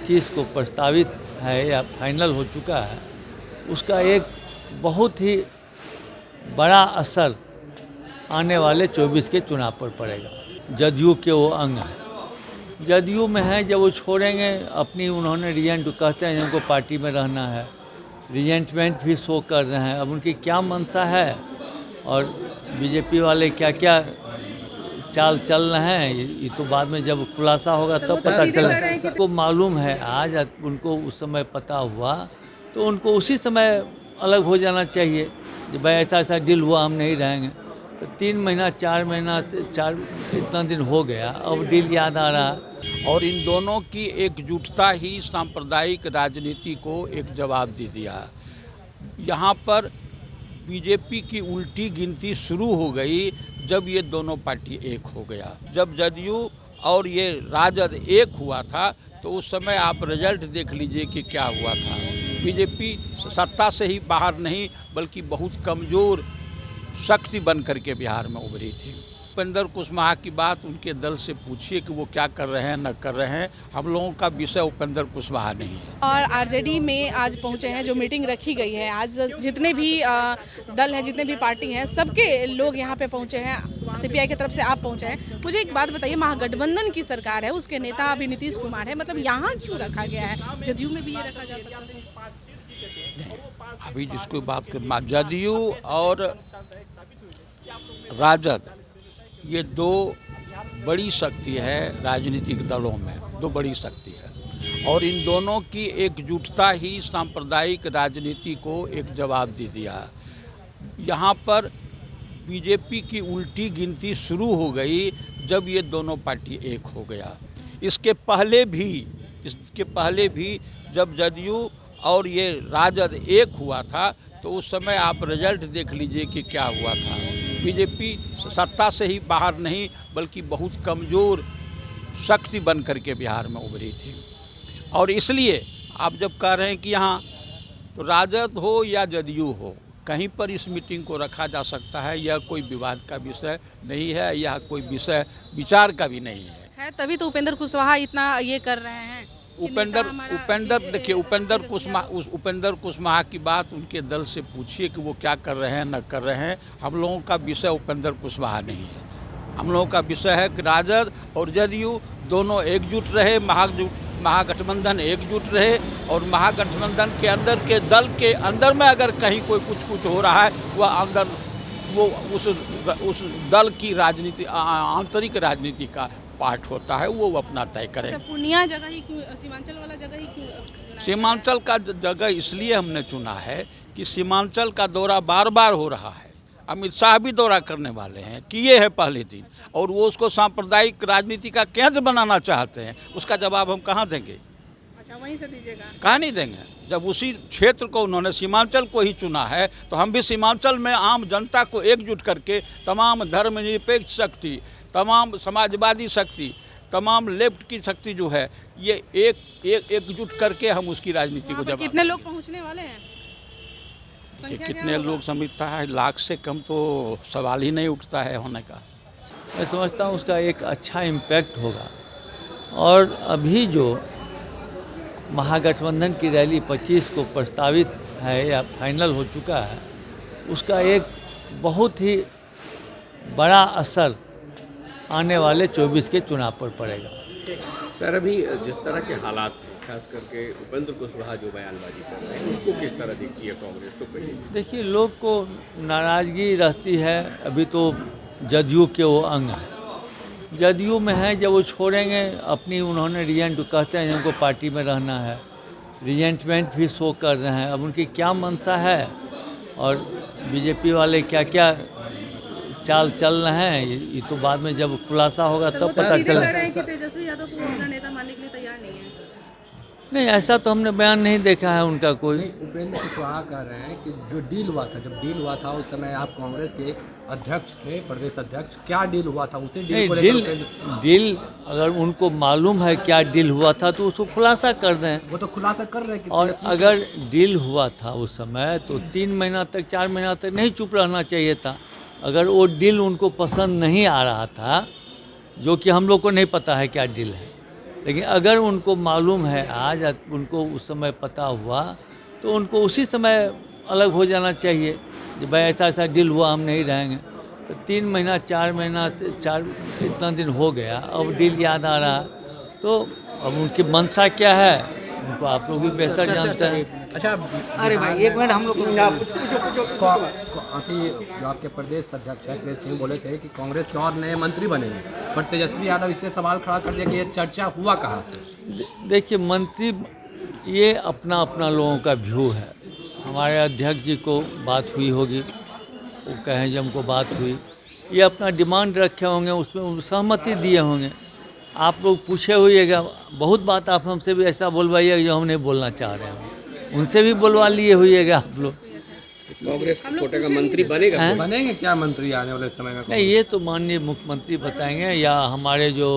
25 को प्रस्तावित है या फाइनल हो चुका है, उसका एक बहुत ही बड़ा असर आने वाले 24 के चुनाव पर पड़ेगा। जदयू के वो अंग हैं, जदयू में है, जब वो छोड़ेंगे अपनी, उन्होंने रिजेंट कहते हैं उनको पार्टी में रहना है, रिजेंटमेंट भी शो कर रहे हैं। अब उनकी क्या मंशा है और बीजेपी वाले क्या क्या चाल चल रहे हैं, ये तो बाद में जब खुलासा होगा तब पता चलेगा। उनको मालूम है, आज उनको उस समय पता हुआ तो उनको उसी समय अलग हो जाना चाहिए कि भाई ऐसा ऐसा डील हुआ, हम नहीं रहेंगे। तो 3 महीना 4 महीना से इतना दिन हो गया, अब डील याद आ रहा है। और इन दोनों की एकजुटता ही सांप्रदायिक राजनीति को एक जवाब दे दिया। यहाँ पर बीजेपी की उल्टी गिनती शुरू हो गई जब ये दोनों पार्टी एक हो गया। जब जदयू और ये राजद एक हुआ था तो उस समय आप रिजल्ट देख लीजिए कि क्या हुआ था। बीजेपी सत्ता से ही बाहर नहीं बल्कि बहुत कमज़ोर शक्ति बन करके बिहार में उभरी थी। उपेंद्र कुशवाहा की बात उनके दल से पूछिए कि वो क्या कर रहे हैं न कर रहे हैं। हम लोगों का विषय उपेंद्र कुशवाहा नहीं है। और आरजेडी में आज पहुंचे हैं, जो मीटिंग रखी गई है, आज जितने भी दल हैं, जितने भी पार्टी हैं, सबके लोग यहाँ पे पहुंचे हैं। सीपीआई की तरफ से आप पहुंचे हैं। मुझे एक बात बताइए, महागठबंधन की सरकार है, उसके नेता अभी नीतीश कुमार है, मतलब यहाँ क्यों रखा गया है? जदयू में भी ये रखा जा सकता है? अभी जिसको बात कर, जदयू और राजद ये दो बड़ी शक्ति है राजनीतिक दलों में, दो बड़ी शक्ति है। और इन दोनों की एकजुटता ही सांप्रदायिक राजनीति को एक जवाब दे दिया। यहाँ पर बीजेपी की उल्टी गिनती शुरू हो गई जब ये दोनों पार्टी एक हो गया। इसके पहले भी जब जदयू और ये राजद एक हुआ था तो उस समय आप रिजल्ट देख लीजिए कि क्या हुआ था। बीजेपी सत्ता से ही बाहर नहीं बल्कि बहुत कमज़ोर शक्ति बन करके बिहार में उभरी थी। और इसलिए आप जब कह रहे हैं कि यहाँ तो राजद हो या जदयू हो, कहीं पर इस मीटिंग को रखा जा सकता है। यह कोई विवाद का विषय नहीं है, यह कोई विषय विचार का भी नहीं है। तभी तो उपेंद्र कुशवाहा इतना ये कर रहे हैं। देखिए, उपेंद्र कुशवाहा की बात उनके दल से पूछिए कि वो क्या कर रहे हैं न कर रहे हैं। हम लोगों का विषय उपेंद्र कुशवाहा नहीं है। हम लोगों का विषय है कि राजद और जदयू दोनों एकजुट रहे, महागठबंधन एकजुट रहे। और महागठबंधन के अंदर के दल के अंदर में अगर कहीं कोई कुछ हो रहा है, वह अंदर वो उस दल की राजनीति, आंतरिक राजनीति का पार्ट होता है, वो अपना तय करें। पूर्णिया जगह ही क्यों, सीमांचल वाला जगह ही क्यों? सीमांचल का जगह इसलिए हमने चुना है कि सीमांचल का दौरा बार बार हो रहा है। अमित शाह भी दौरा करने वाले हैं, किए हैं पहले दिन, और वो उसको सांप्रदायिक राजनीति का केंद्र बनाना चाहते हैं। उसका जवाब हम कहाँ देंगे? अच्छा, वहीं से दीजिएगा? कहाँ नहीं देंगे। जब उसी क्षेत्र को उन्होंने सीमांचल को ही चुना है तो हम भी सीमांचल में आम जनता को एकजुट करके तमाम धर्मनिरपेक्ष शक्ति, तमाम समाजवादी शक्ति, तमाम लेफ्ट की शक्ति जो है, ये एकजुट करके हम उसकी राजनीति को जब। कितने लोग पहुंचने वाले हैं? कितने लोग समझता है, लाख से कम तो सवाल ही नहीं उठता है होने का। मैं समझता हूँ उसका एक अच्छा इम्पैक्ट होगा। और अभी जो महागठबंधन की रैली 25 को प्रस्तावित है या फाइनल हो चुका है, उसका एक बहुत ही बड़ा असर आने वाले 24 के चुनाव पर पड़ेगा। सर, अभी जिस तरह के हालात हैं, खास करके उपेंद्र कुशवाहा जो बयानबाजी कर रहे हैं, उनको किस तरह दिखती है कांग्रेस तो? कहिए। देखिए, लोग को नाराज़गी रहती है। अभी तो जदयू के वो अंग हैं, जदयू में है, जब वो छोड़ेंगे अपनी, उन्होंने रिजेंट कहते हैं उनको पार्टी में रहना है, रिजेंटमेंट भी शो कर रहे हैं। अब उनकी क्या मंशा है और बीजेपी वाले क्या क्या चाल चल रहे हैं, ये तो बाद में जब खुलासा होगा तब पता चलेगा। तेजस्वी यादव को अपना नेता मानने के लिए तैयार नहीं है? नहीं, ऐसा तो हमने बयान नहीं देखा है उनका कोई। उपेंद्र कुशवाहा कह रहे हैं कि जो डील हुआ था, जब डील हुआ था उस समय आप कांग्रेस के अध्यक्ष थे, प्रदेश अध्यक्ष, क्या डील हुआ था उसे डील अगर उनको मालूम है क्या डील हुआ था तो उसको खुलासा कर दें। वो तो खुलासा कर रहे हैं। और अगर डील हुआ था उस समय तो 3 महीना तक 4 महीना तक नहीं चुप रहना चाहिए था। अगर वो डील उनको पसंद नहीं आ रहा था, जो कि हम लोग को नहीं पता है क्या डील है, लेकिन अगर उनको मालूम है आज उनको उस समय पता हुआ तो उनको उसी समय अलग हो जाना चाहिए कि भाई ऐसा ऐसा डील हुआ, हम नहीं रहेंगे। तो 3 महीना 4 महीना से इतना दिन हो गया, अब डील याद आ रहा है। तो अब उनकी मंशा क्या है उनको आप लोग भी बेहतर जानते हैं। अच्छा, अरे भाई एक मिनट हम लोग अभी जो आपके प्रदेश अध्यक्ष हैं अखिलेश सिंह बोले थे कि कांग्रेस के और नए मंत्री बनेंगे, पर तेजस्वी यादव इससे सवाल खड़ा कर दिया कि ये चर्चा हुआ कहाँ से? देखिए, मंत्री ये अपना अपना लोगों का व्यू है। हमारे अध्यक्ष जी को बात हुई होगी, वो कहें जब हमको बात हुई, ये अपना डिमांड रखे होंगे, उसमें सहमति दिए होंगे। आप लोग पूछे होइएगा, बहुत बात आप हमसे भी ऐसा बोलवाइएगा जो हम नहीं बोलना चाह रहे हैं, उनसे भी बोलवा लिए होइएगा आप लोग। कांग्रेस कोटे का मंत्री बनेगा? हैं? बनेंगे क्या मंत्री आने वाले समय में? नहीं, ये तो माननीय मुख्यमंत्री बताएंगे या हमारे जो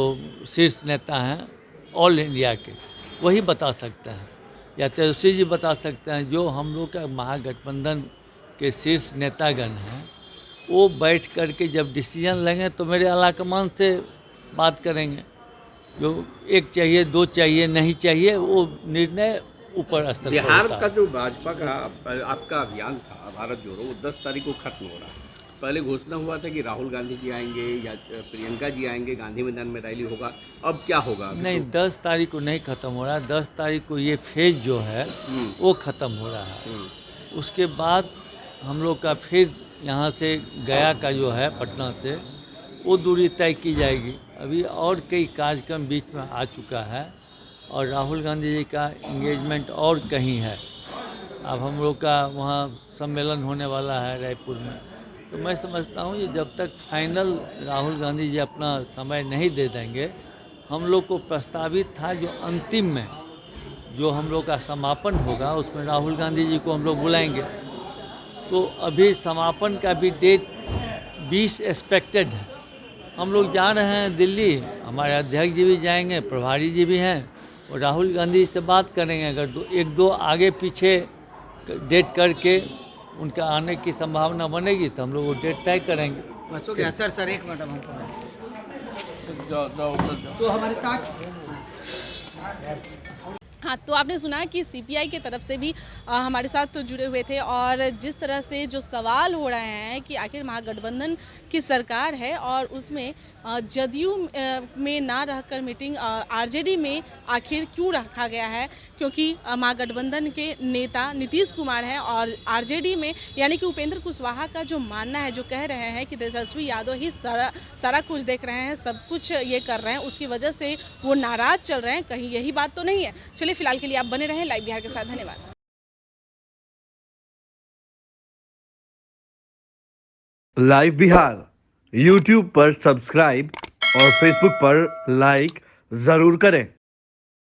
शीर्ष नेता हैं ऑल इंडिया के, वही बता सकते हैं, या तेजस्वी जी बता सकते हैं। जो हम लोग का महागठबंधन के शीर्ष नेतागण हैं वो बैठ कर के जब डिसीजन लेंगे तो मेरे आलाकमान से बात करेंगे। जो एक चाहिए, 2 चाहिए, नहीं चाहिए, वो निर्णय ऊपर स्तर पर बिहार होता का है। जो भाजपा का आपका अभियान था भारत जोड़ो, वो 10 तारीख को खत्म हो रहा है। पहले घोषणा हुआ था कि राहुल गांधी जी आएंगे या प्रियंका जी आएंगे, गांधी मैदान में रैली होगा। अब क्या होगा? नहीं, 10 तारीख को नहीं ख़त्म हो रहा है। 10 तारीख को ये फेज जो है वो ख़त्म हो रहा है। उसके बाद हम लोग का फिर यहाँ से गया का जो है पटना से वो दूरी तय की जाएगी। अभी और कई कार्यक्रम बीच में आ चुका है और राहुल गांधी जी का इंगेजमेंट और कहीं है। अब हम लोग का वहाँ सम्मेलन होने वाला है रायपुर में। तो मैं समझता हूँ कि जब तक फाइनल राहुल गांधी जी अपना समय नहीं दे देंगे, हम लोग को प्रस्तावित था जो अंतिम में जो हम लोग का समापन होगा उसमें राहुल गांधी जी को हम लोग बुलाएंगे। तो अभी समापन का भी डेट 20 एक्सपेक्टेड है। हम लोग जा रहे हैं दिल्ली, हमारे अध्यक्ष जी भी जाएंगे, प्रभारी जी भी हैं, और राहुल गांधी से बात करेंगे। अगर 1-2 आगे पीछे डेट करके उनका आने की संभावना बनेगी तो हम लोग वो डेट तय करेंगे। बस हो गया सर एक मिनट हमको तो हमारे साथ। हाँ, तो आपने सुना कि सीपीआई की तरफ से भी हमारे साथ तो जुड़े हुए थे और जिस तरह से जो सवाल हो रहे हैं कि आखिर महागठबंधन की सरकार है और उसमें जदयू में ना रहकर मीटिंग आरजेडी में आखिर क्यों रखा गया है, क्योंकि महागठबंधन के नेता नीतीश कुमार हैं और आरजेडी में यानी कि उपेंद्र कुशवाहा का जो मानना है, जो कह रहे हैं कि तेजस्वी यादव ही सारा कुछ देख रहे हैं, सब कुछ ये कर रहे हैं, उसकी वजह से वो नाराज चल रहे हैं। कहीं यही बात तो नहीं है? चलिए फिलहाल के लिए आप बने रहें लाइव बिहार के साथ। धन्यवाद। लाइव बिहार यूट्यूब पर सब्सक्राइब और फेसबुक पर लाइक जरूर करें।